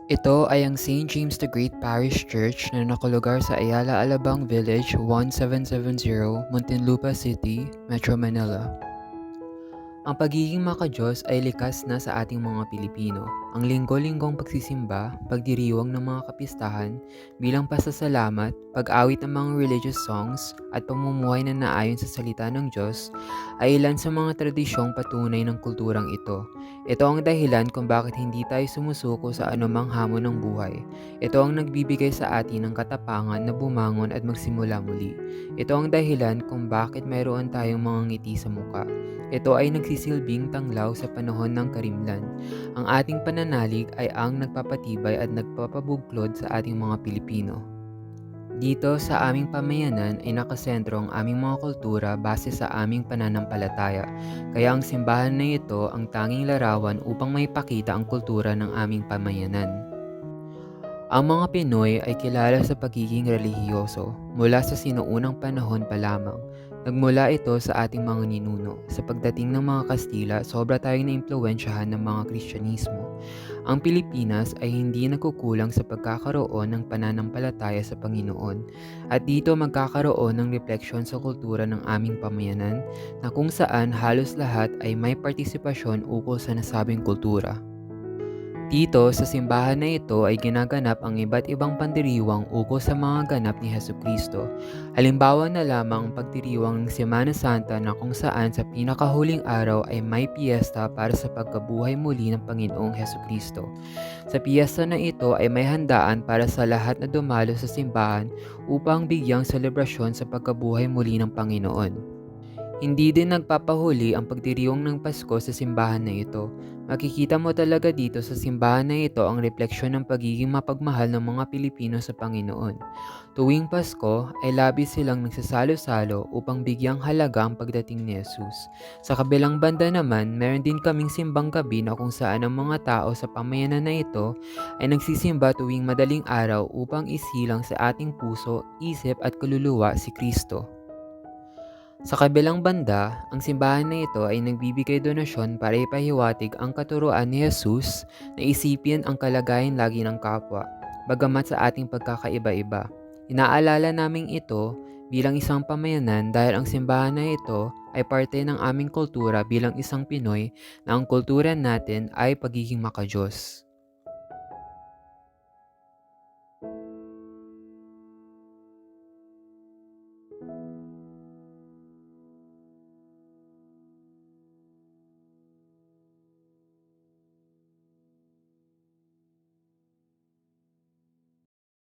Ito ay ang St. James the Great Parish Church na nakulugar sa Ayala Alabang Village, 1770, Muntinlupa City, Metro Manila. Ang pagiging makadiyos ay likas na sa ating mga Pilipino. Ang linggo-linggong pagsisimba, pagdiriwang ng mga kapistahan, bilang pasasalamat, pag-awit ng mga religious songs, at pamumuhay na naayon sa salita ng Diyos ay ilan sa mga tradisyong patunay ng kulturang ito. Ito ang dahilan kung bakit hindi tayo sumusuko sa anumang hamon ng buhay. Ito ang nagbibigay sa atin ng katapangan na bumangon at magsimula muli. Ito ang dahilan kung bakit mayroon tayong mga ngiti sa muka. Ito ay nagsisilbing tanglaw sa panahon ng karimlan. Ang ating pananalig ay ang nagpapatibay at nagpapabuklod sa ating mga Pilipino. Dito sa aming pamayanan ay nakasentro ang aming mga kultura base sa aming pananampalataya. Kaya ang simbahan na ito ang tanging larawan upang maipakita ang kultura ng aming pamayanan. Ang mga Pinoy ay kilala sa pagiging relihiyoso mula sa sinuunang panahon pa lamang. Nagmula ito sa ating mga ninuno. Sa pagdating ng mga Kastila, sobra tayong naimpluwensyahan ng mga Kristyanismo. Ang Pilipinas ay hindi nagkukulang sa pagkakaroon ng pananampalataya sa Panginoon. At dito magkakaroon ng refleksyon sa kultura ng aming pamayanan na kung saan halos lahat ay may partisipasyon ukol sa nasabing kultura. Dito sa simbahan na ito ay ginaganap ang iba't ibang pandiriwang ukol sa mga ganap ni Hesukristo. Halimbawa na lamang ang pagdiriwang ng Semana Santa na kung saan sa pinakahuling araw ay may piyesta para sa pagkabuhay muli ng Panginoong Hesukristo. Sa piyesta na ito ay may handaan para sa lahat na dumalo sa simbahan upang bigyang selebrasyon sa pagkabuhay muli ng Panginoon. Hindi din nagpapahuli ang pagdiriwang ng Pasko sa simbahan na ito. Makikita mo talaga dito sa simbahan na ito ang refleksyon ng pagiging mapagmahal ng mga Pilipino sa Panginoon. Tuwing Pasko ay labis silang nagsasalo-salo upang bigyang halaga ang pagdating ni Jesus. Sa kabilang banda naman, meron din kaming simbang gabi na kung saan ang mga tao sa pamayanan na ito ay nagsisimba tuwing madaling araw upang isilang sa ating puso, isip at kaluluwa si Kristo. Sa kabilang banda, ang simbahan na ito ay nagbibigay donasyon para ipahiwatig ang katuruan ni Jesus na isipin ang kalagayan lagi ng kapwa, bagamat sa ating pagkakaiba-iba. Inaalala naming ito bilang isang pamayanan dahil ang simbahan na ito ay parte ng aming kultura bilang isang Pinoy na ang kultura natin ay pagiging makajos.